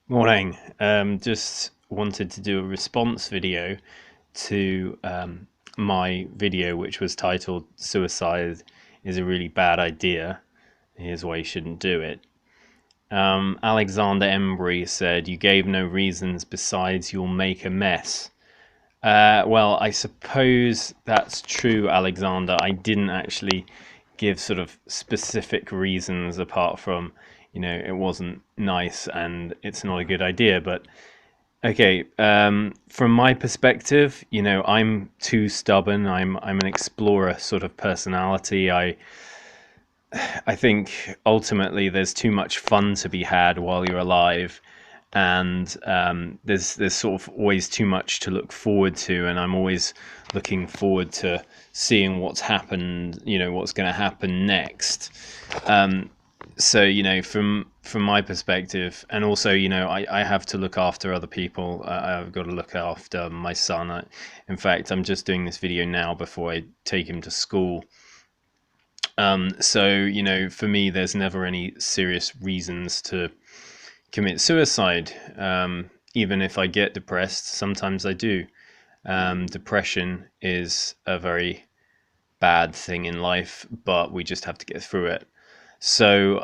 Morning. Just wanted to do a response video to my video, which was titled "Suicide is a Really Bad Idea. Here's why you shouldn't do it." Alexander Embry said, "You gave no reasons besides you'll make a mess." Well, I suppose that's true, Alexander. I didn't actually give sort of specific reasons apart from, it wasn't nice and it's not a good idea. But okay, from my perspective, I'm too stubborn. I'm an explorer sort of personality. I think ultimately there's too much fun to be had while you're alive, and there's sort of always too much to look forward to, and I'm always looking forward to seeing what's happened, what's going to happen next. So from my perspective, and also I have to look after other people. I've got to look after my son. In fact, I'm just doing this video now before I take him to school. So for me, there's never any serious reasons to commit suicide. Even if I get depressed, sometimes I do. Depression is a very bad thing in life, but we just have to get through it. So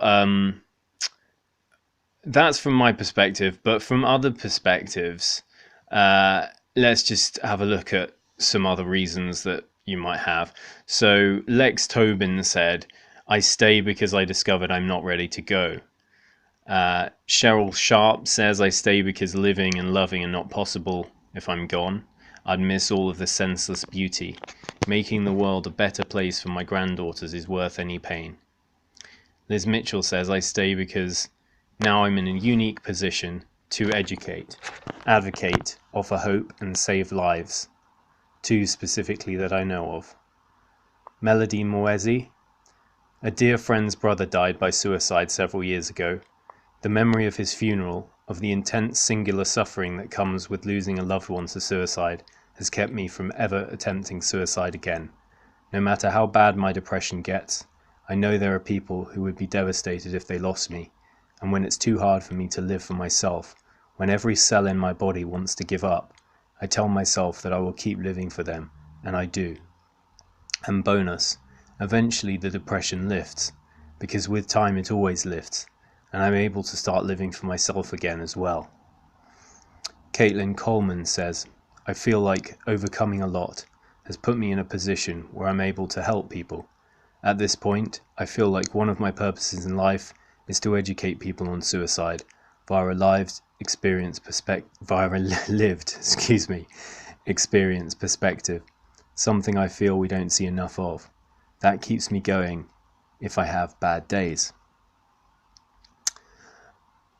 that's from my perspective. But from other perspectives, let's just have a look at some other reasons that you might have. So Lex Tobin said, "I stay because I discovered I'm not ready to go." Cheryl Sharp says, "I stay because living and loving are not possible if I'm gone. I'd miss all of the senseless beauty. Making the world a better place for my granddaughters is worth any pain." Liz Mitchell says, "I stay because now I'm in a unique position to educate, advocate, offer hope and save lives. Two specifically that I know of." Melody Moesi, "A dear friend's brother died by suicide several years ago. The memory of his funeral, of the intense singular suffering that comes with losing a loved one to suicide, has kept me from ever attempting suicide again. No matter how bad my depression gets, I know there are people who would be devastated if they lost me, and when it's too hard for me to live for myself, when every cell in my body wants to give up, I tell myself that I will keep living for them, and I do. And bonus, eventually the depression lifts, because with time it always lifts, and I'm able to start living for myself again as well." Caitlin Coleman says, "I feel like overcoming a lot has put me in a position where I'm able to help people. At this point, I feel like one of my purposes in life is to educate people on suicide via a lived experience perspective, something I feel we don't see enough of. That keeps me going if I have bad days."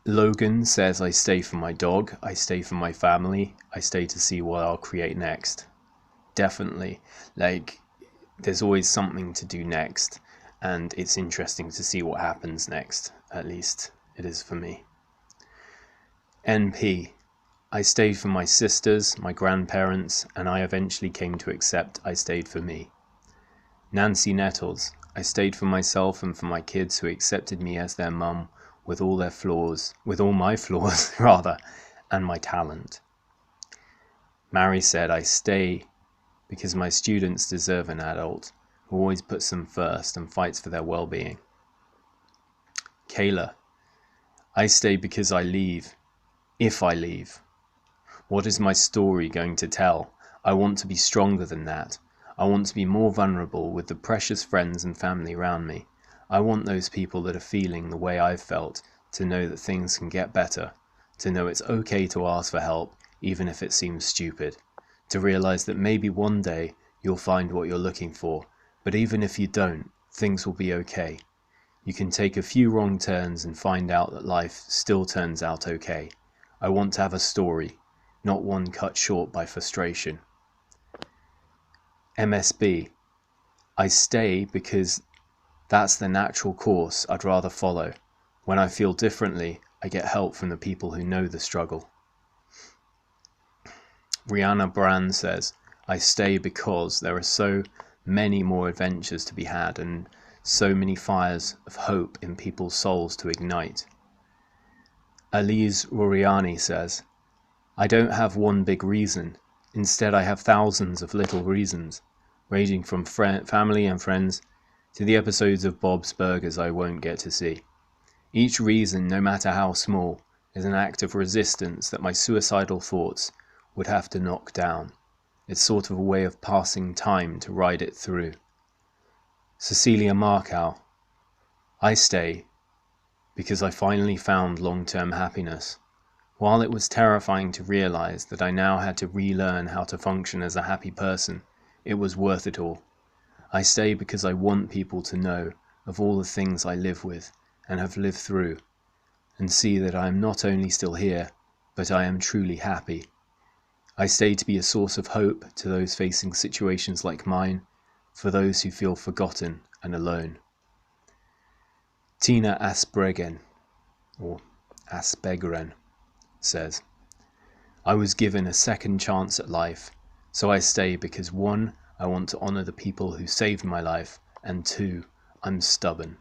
Logan says, "I stay for my dog, I stay for my family, I stay to see what I'll create next." Definitely, there's always something to do next, and it's interesting to see what happens next. At least it is for me. NP, "I stayed for my sisters, my grandparents, and I eventually came to accept I stayed for me." Nancy Nettles, "I stayed for myself and for my kids who accepted me as their mum with all my flaws rather, and my talent." Mary said, "I stay because my students deserve an adult who always puts them first and fights for their well-being." Kayla, "I stay because I leave, if I leave. What is my story going to tell? I want to be stronger than that. I want to be more vulnerable with the precious friends and family around me. I want those people that are feeling the way I've felt to know that things can get better, to know it's okay to ask for help even if it seems stupid, to realize that maybe one day you'll find what you're looking for, but even if you don't, things will be okay. You can take a few wrong turns and find out that life still turns out okay. I want to have a story, not one cut short by frustration." MSB, "I stay because that's the natural course I'd rather follow. When I feel differently, I get help from the people who know the struggle." Rihanna Brand says, "I stay because there are so many more adventures to be had and so many fires of hope in people's souls to ignite." Elise Roriani says, I don't have one big reason. Instead, I have thousands of little reasons, ranging from family and friends to the episodes of Bob's Burgers I won't get to see. Each reason, no matter how small, is an act of resistance that my suicidal thoughts would have to knock down. It's sort of a way of passing time to ride it through. Cecilia Markow, I stay because I finally found long-term happiness. While it was terrifying to realize that I now had to relearn how to function as a happy person, it was worth it all. I stay because I want people to know of all the things I live with and have lived through, and see that I am not only still here, but I am truly happy. I stay to be a source of hope to those facing situations like mine, for those who feel forgotten and alone. Tina Asbegren says, I was given a second chance at life, so I stay because 1, I want to honor the people who saved my life, and 2, I'm stubborn.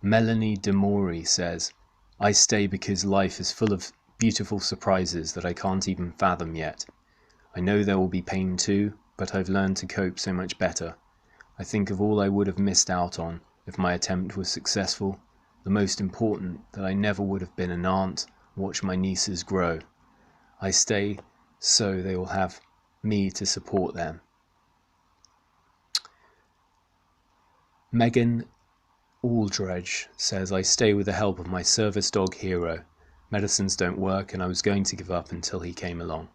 Melanie Demori says, I stay because life is full of beautiful surprises that I can't even fathom yet. I know there will be pain too, but I've learned to cope so much better. I think of all I would have missed out on if my attempt was successful. The most important, that I never would have been an aunt, watch my nieces grow. I stay so they will have me to support them. Megan Aldridge says, I stay with the help of my service dog Hero. Medicines don't work and I was going to give up until he came along.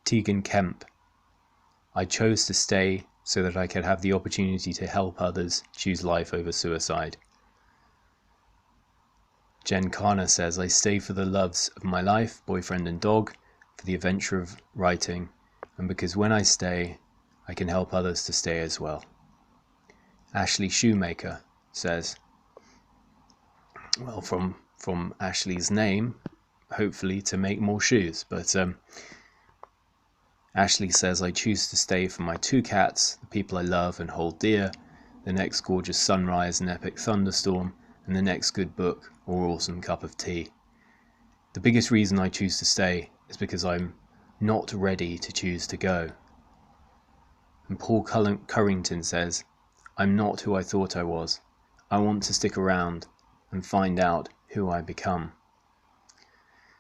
Tegan Kemp, I chose to stay so that I could have the opportunity to help others choose life over suicide. Jen Carner says, I stay for the loves of my life, boyfriend and dog, for the adventure of writing, and because when I stay, I can help others to stay as well. Ashley Shoemaker says, well, from Ashley's name, hopefully to make more shoes, but Ashley says, I choose to stay for my 2 cats, the people I love and hold dear, the next gorgeous sunrise and epic thunderstorm, and the next good book or awesome cup of tea. The biggest reason I choose to stay is because I'm not ready to choose to go. And Paul Currington says, I'm not who I thought I was. I want to stick around and find out who I become.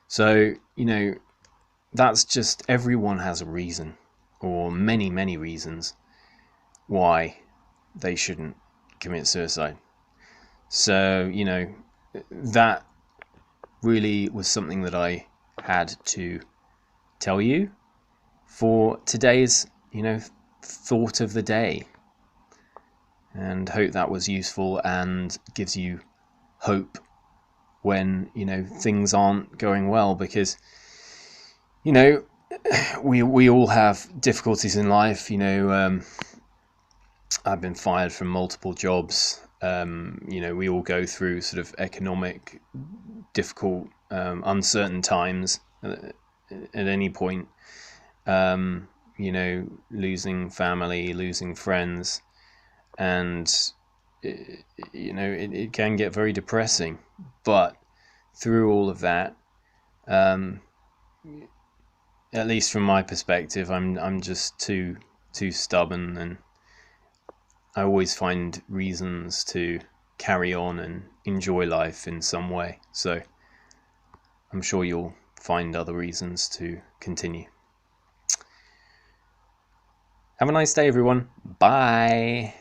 So, that's just, everyone has a reason, or many, many reasons, why they shouldn't commit suicide. So, that really was something that I had to tell you for today's, thought of the day. And hope that was useful and gives you hope when, things aren't going well, because, we all have difficulties in life. I've been fired from multiple jobs. We all go through sort of economic, difficult, uncertain times at any point. Losing family, losing friends, and it can get very depressing. But through all of that, at least from my perspective, I'm just too stubborn, and I always find reasons to carry on and enjoy life in some way. So I'm sure you'll find other reasons to continue. Have a nice day, everyone. Bye.